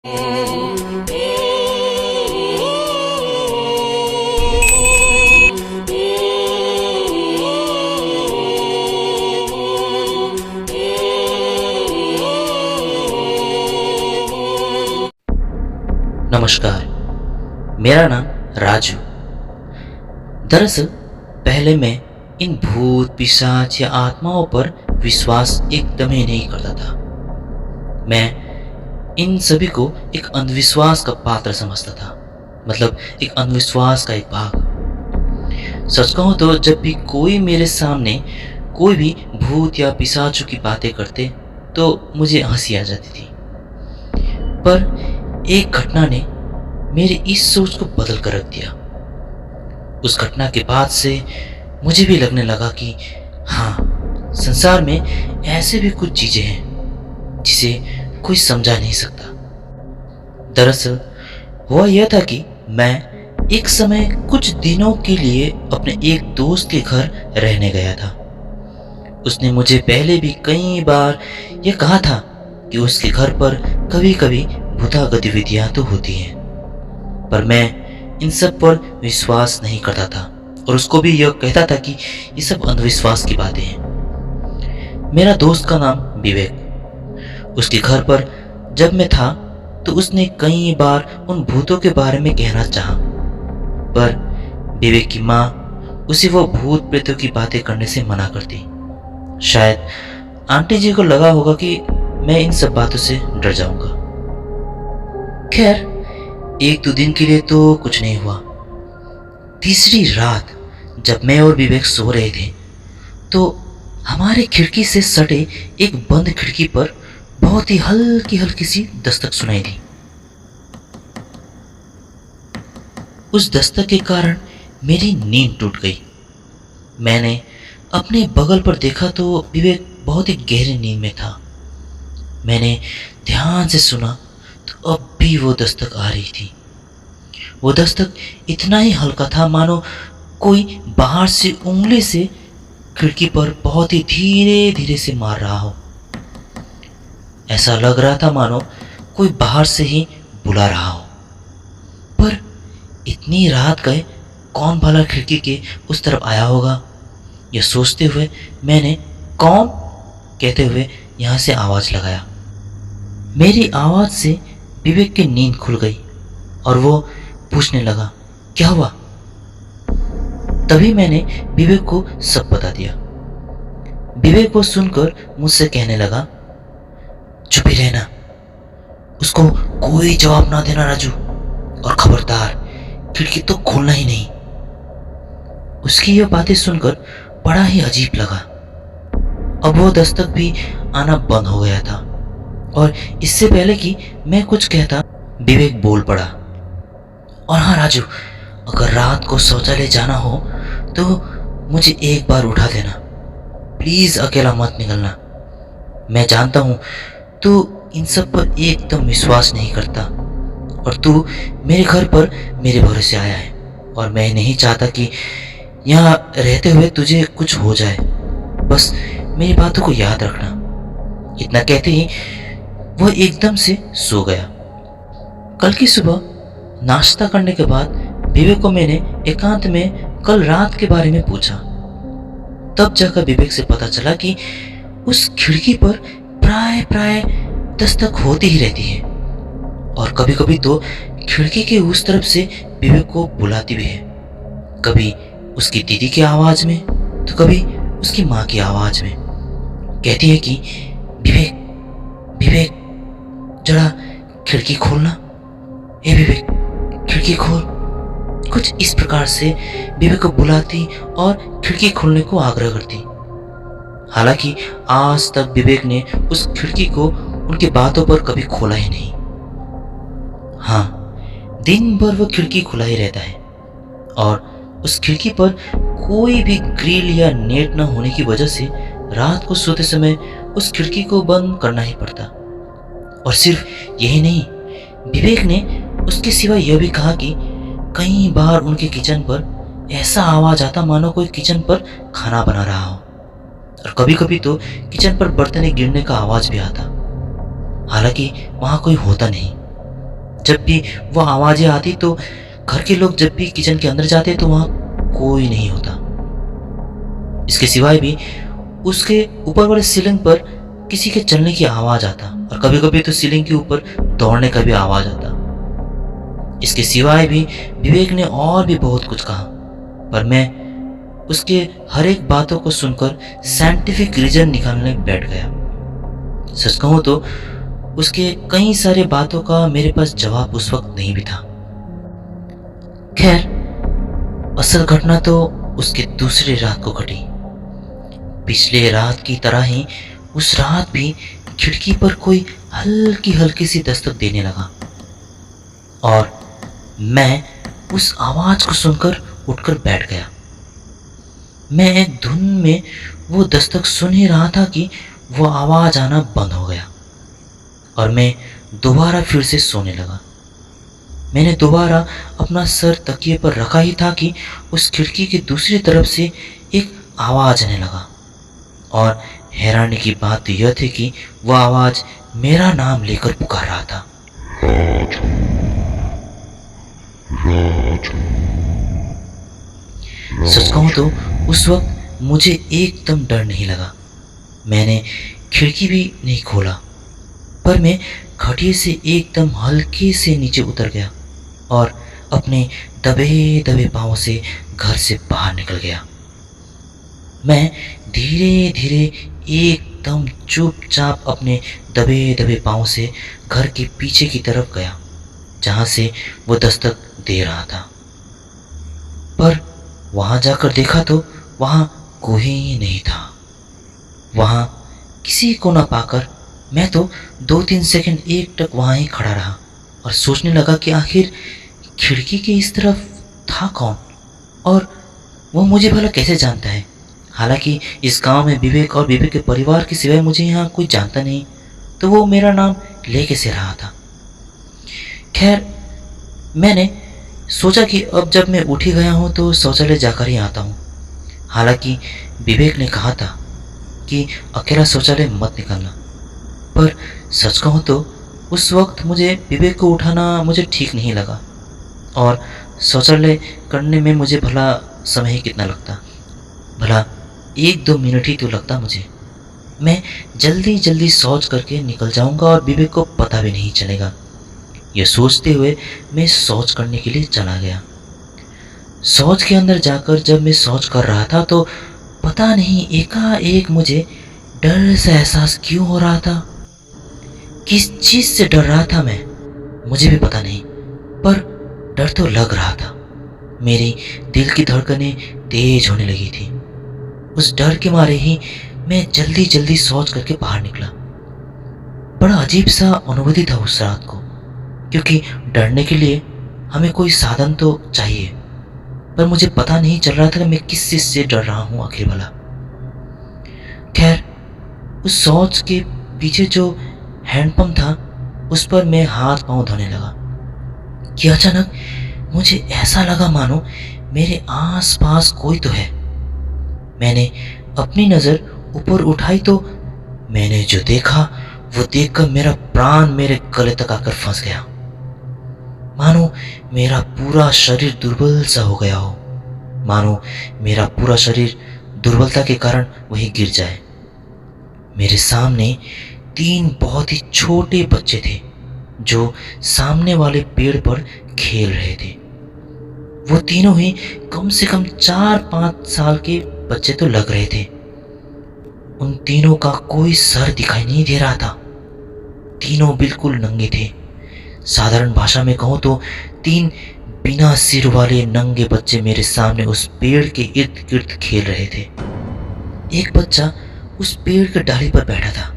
नमस्कार। मेरा नाम राजू। दरअसल पहले मैं इन भूत पिशाच या आत्माओं पर विश्वास एकदम ही नहीं करता था। मैं इन सभी को एक अंधविश्वास का पात्र समझता था, मतलब एक अंधविश्वास का एक भाग। सच कहूँ तो जब भी कोई मेरे सामने कोई भी भूत या पिशाचों की बातें करते तो मुझे हंसी आ जाती थी। पर एक घटना ने मेरी इस सोच को बदल कर रख दिया। उस घटना के बाद से मुझे भी लगने लगा कि हाँ, संसार में ऐसे भी कुछ चीजें हैं जिसे कोई समझा नहीं सकता। दरअसल हुआ यह था कि मैं एक समय कुछ दिनों के लिए अपने एक दोस्त के घर रहने गया था। उसने मुझे पहले भी कई बार यह कहा था कि उसके घर पर कभी कभी भूता गतिविधियां तो होती हैं, पर मैं इन सब पर विश्वास नहीं करता था और उसको भी यह कहता था कि ये सब अंधविश्वास की बातें हैं। मेरा दोस्त का नाम विवेक। उसके घर पर जब मैं था तो उसने कई बार उन भूतों के बारे में कहना चाहा, पर विवेक की माँ उसे वो भूत प्रेतों की बातें करने से मना करती। शायद आंटी जी को लगा होगा कि मैं इन सब बातों से डर जाऊंगा। खैर, एक दो दिन के लिए तो कुछ नहीं हुआ। तीसरी रात जब मैं और विवेक सो रहे थे तो हमारे खिड़की से सटे एक बंद खिड़की पर बहुत ही हल्की हल्की सी दस्तक सुनाई दी। उस दस्तक के कारण मेरी नींद टूट गई। मैंने अपने बगल पर देखा तो विवेक बहुत ही गहरी नींद में था। मैंने ध्यान से सुना तो अब भी वो दस्तक आ रही थी। वो दस्तक इतना ही हल्का था मानो कोई बाहर से उंगली से खिड़की पर बहुत ही धीरे धीरे से मार रहा हो। ऐसा लग रहा था मानो कोई बाहर से ही बुला रहा हो। पर इतनी रात गए कौन भला खिड़की के उस तरफ आया होगा, यह सोचते हुए मैंने कौन कहते हुए यहाँ से आवाज लगाया। मेरी आवाज से विवेक की नींद खुल गई और वो पूछने लगा, क्या हुआ? तभी मैंने विवेक को सब बता दिया। विवेक को सुनकर मुझसे कहने लगा, चुप ही रहना, उसको कोई जवाब ना देना राजू, और खबरदार खिड़की तो खोलना ही नहीं। उसकी यह बातें सुनकर बड़ा ही अजीब लगा। अब वो दस्तक भी आना बंद हो गया था और इससे पहले कि मैं कुछ कहता विवेक बोल पड़ा, और हाँ राजू, अगर रात को शौचालय जाना हो तो मुझे एक बार उठा देना, प्लीज अकेला मत निकलना। मैं जानता हूँ तू इन सब पर एकदम विश्वास नहीं करता और तू मेरे घर पर मेरे भरोसे आया है और मैं नहीं चाहता कि यहाँ रहते हुए तुझे कुछ हो जाए। बस मेरी बातों को याद रखना। इतना कहते ही वह एकदम से सो गया। कल की सुबह नाश्ता करने के बाद विवेक को मैंने एकांत में कल रात के बारे में पूछा। तब जाकर विवेक से पता चला कि उस खिड़की पर प्राय प्राय दस्तक होती ही रहती है और कभी कभी तो खिड़की के उस तरफ से विवेक को बुलाती भी है। कभी उसकी दीदी की आवाज में तो कभी उसकी माँ की आवाज में। कहती है कि विवेक विवेक जरा खिड़की खोलना, ए विवेक खिड़की खोल। कुछ इस प्रकार से विवेक को बुलाती और खिड़की खोलने को आग्रह करती। हालांकि आज तक विवेक ने उस खिड़की को उनकी बातों पर कभी खोला ही नहीं। हाँ, दिन भर वो खिड़की खुला ही रहता है और उस खिड़की पर कोई भी ग्रिल या नेट न होने की वजह से रात को सोते समय उस खिड़की को बंद करना ही पड़ता। और सिर्फ यही नहीं, विवेक ने उसके सिवा यह भी कहा कि कई बार उनके किचन पर ऐसा आवाज आता मानो कोई किचन पर खाना बना रहा हो, और कभी कभी तो किचन पर बर्तन गिरने का आवाज भी आता। हालांकि वहां कोई होता नहीं, जब भी वो आवाज़ें आती तो घर के लोग जब भी किचन के अंदर जाते तो वहाँ कोई नहीं होता। इसके सिवाय भी उसके ऊपर वाले सीलिंग पर किसी के चलने की आवाज़ आता और कभी कभी तो सीलिंग के ऊपर दौड़ने का भी आवाज़ आता। इसके सिवाय भी विवेक ने और भी बहुत कुछ कहा, पर मैं उसके हर एक बातों को सुनकर साइंटिफिक रीजन निकालने बैठ गया। सच कहूँ तो उसके कई सारे बातों का मेरे पास जवाब उस वक्त नहीं भी था। खैर, असल घटना तो उसके दूसरी रात को घटी। पिछले रात की तरह ही उस रात भी खिड़की पर कोई हल्की हल्की सी दस्तक देने लगा और मैं उस आवाज को सुनकर उठकर बैठ गया। मैं एक धुन में वो दस्तक सुन ही रहा था कि वो आवाज आना बंद हो गया और मैं दोबारा फिर से सोने लगा। मैंने दोबारा अपना सर तकिए पर रखा ही था कि उस खिड़की की दूसरी तरफ से एक आवाज आने लगा और हैरानी की बात तो यह थी कि वह आवाज मेरा नाम लेकर पुकार रहा था। राजू, राजू, सच कहूं तो उस वक्त मुझे एकदम डर नहीं लगा। मैंने खिड़की भी नहीं खोला, पर मैं खटिए से एकदम हल्के से नीचे उतर गया और अपने दबे दबे पांवों से घर से बाहर निकल गया। मैं धीरे धीरे एकदम चुपचाप अपने दबे दबे पांवों से घर के पीछे की तरफ गया, जहां से वो दस्तक दे रहा था। पर वहां जाकर देखा तो वहां कोई नहीं था। वहां किसी को ना पाकर मैं तो 2-3 सेकंड एकटक वहां ही खड़ा रहा और सोचने लगा कि आखिर खिड़की के इस तरफ था कौन और वो मुझे भला कैसे जानता है। हालांकि इस गांव में विवेक और विवेक के परिवार के सिवाय मुझे यहाँ कोई जानता नहीं, तो वो मेरा नाम ले कैसे रहा था। खैर, मैंने सोचा कि अब जब मैं उठ ही गया हूँ तो शौचालय जाकर ही आता हूँ। हालांकि विवेक ने कहा था कि अकेला शौचालय मत निकलना, पर सच कहूँ तो उस वक्त मुझे विवेक को उठाना मुझे ठीक नहीं लगा और शौचालय करने में मुझे भला समय ही कितना लगता, भला 1-2 मिनट ही तो लगता मुझे। मैं जल्दी जल्दी शौच करके निकल जाऊंगा और विवेक को पता भी नहीं चलेगा। यह सोचते हुए मैं शौच करने के लिए चला गया। शौच के अंदर जाकर जब मैं शौच कर रहा था तो पता नहीं एकाएक मुझे डर सा एहसास क्यों हो रहा था। किस चीज से डर रहा था मैं, मुझे भी पता नहीं, पर डर तो लग रहा था। मेरी दिल की धड़कनें तेज होने लगी थी। उस डर के मारे ही मैं जल्दी जल्दी शौच करके बाहर निकला। बड़ा अजीब सा अनुभूति था उस रात को, क्योंकि डरने के लिए हमें कोई साधन तो चाहिए, पर मुझे पता नहीं चल रहा था कि मैं किस चीज से डर रहा हूं आखिर भला। खैर, उस शौच के पीछे जो हैंडपंप था उस पर मैं हाथ पांव धोने लगा कि अचानक मुझे ऐसा लगा मानो मेरे आसपास कोई तो है। मैंने अपनी नजर ऊपर उठाई तो मैंने जो देखा वो देखकर मेरा प्राण मेरे गले तक आकर फंस गया, मानो मेरा पूरा शरीर दुर्बल सा हो गया हो, मानो मेरा पूरा शरीर दुर्बलता के कारण वहीं गिर जाए। मेरे सामने 3 बहुत ही छोटे बच्चे थे जो सामने वाले पेड़ पर खेल रहे थे। वो तीनों ही कम से कम 4-5 साल के बच्चे तो लग रहे थे। उन तीनों का कोई सर दिखाई नहीं दे रहा था। तीनों बिल्कुल नंगे थे। साधारण भाषा में कहूँ तो 3 बिना सिर वाले नंगे बच्चे मेरे सामने उस पेड़ के इर्द गिर्द खेल रहे थे। एक बच्चा उस पेड़ के डाली पर बैठा था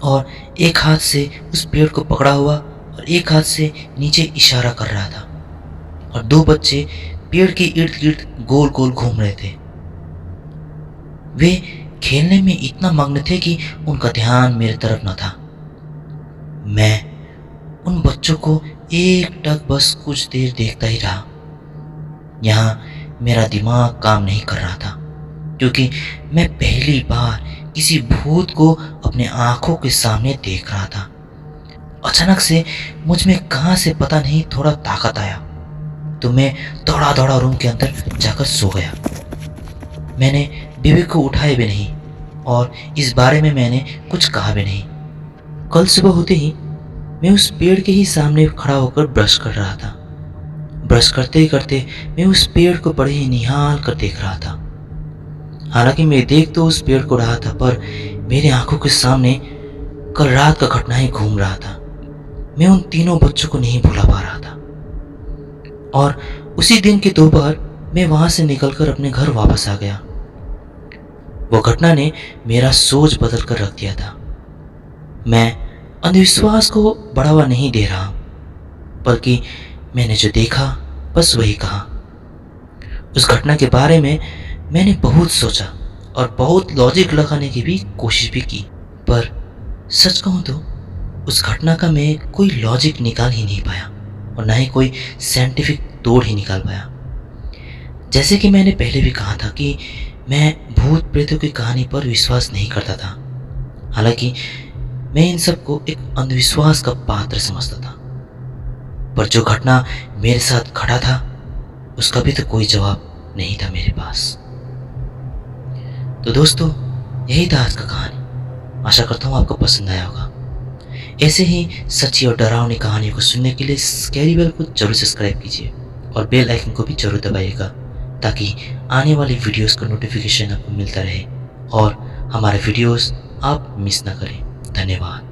और एक हाथ से उस पेड़ को पकड़ा हुआ और एक हाथ से नीचे इशारा कर रहा था, और 2 बच्चे पेड़ के इर्द गिर्द गोल गोल घूम रहे थे। वे खेलने में इतना मग्न थे कि उनका ध्यान मेरे तरफ न था। मैं उन बच्चों को एकटक बस कुछ देर देखता ही रहा। यहाँ मेरा दिमाग काम नहीं कर रहा था, क्योंकि मैं पहली बार किसी भूत को अपने आंखों के सामने देख रहा था। अचानक से मुझ में कहाँ से पता नहीं थोड़ा ताकत आया, तो मैं दौड़ा दौड़ा रूम के अंदर जाकर सो गया। मैंने बीवी को उठाया भी नहीं और इस बारे में मैंने कुछ कहा भी नहीं। कल सुबह होते ही मैं उस पेड़ के ही सामने खड़ा होकर ब्रश कर रहा था। ब्रश करते ही करते मैं उस पेड़ को बड़े ही निहाल कर देख रहा था। हालांकि मैं देख तो उस पेड़ को रहा था, पर मेरी आंखों के सामने कल रात का घटना ही घूम रहा था। मैं उन तीनों बच्चों को नहीं भुला पा रहा था। और उसी दिन की दोपहर मैं वहां से निकलकर अपने घर वापस आ गया। वो घटना ने मेरा सोच बदल कर रख दिया था। मैं अंधविश्वास को बढ़ावा नहीं दे रहा, बल्कि मैंने जो देखा बस वही कहा। उस घटना के बारे में मैंने बहुत सोचा और बहुत लॉजिक लगाने की भी कोशिश भी की, पर सच कहूं तो उस घटना का मैं कोई लॉजिक निकाल ही नहीं पाया और ना ही कोई साइंटिफिक तोड़ ही निकाल पाया। जैसे कि मैंने पहले भी कहा था कि मैं भूत प्रेतों की कहानी पर विश्वास नहीं करता था। हालांकि मैं इन सबको एक अंधविश्वास का पात्र समझता था, पर जो घटना मेरे साथ खड़ा था उसका भी तो कोई जवाब नहीं था मेरे पास। तो दोस्तों, यही था आज का कहानी। आशा करता हूँ आपको पसंद आया होगा। ऐसे ही सच्ची और डरावनी कहानियों को सुनने के लिए स्कैरी बेल को जरूर सब्सक्राइब कीजिए और बेल आइकन को भी जरूर दबाइएगा, ताकि आने वाली वीडियोस का नोटिफिकेशन आपको मिलता रहे और हमारे वीडियोस आप मिस ना करें। धन्यवाद।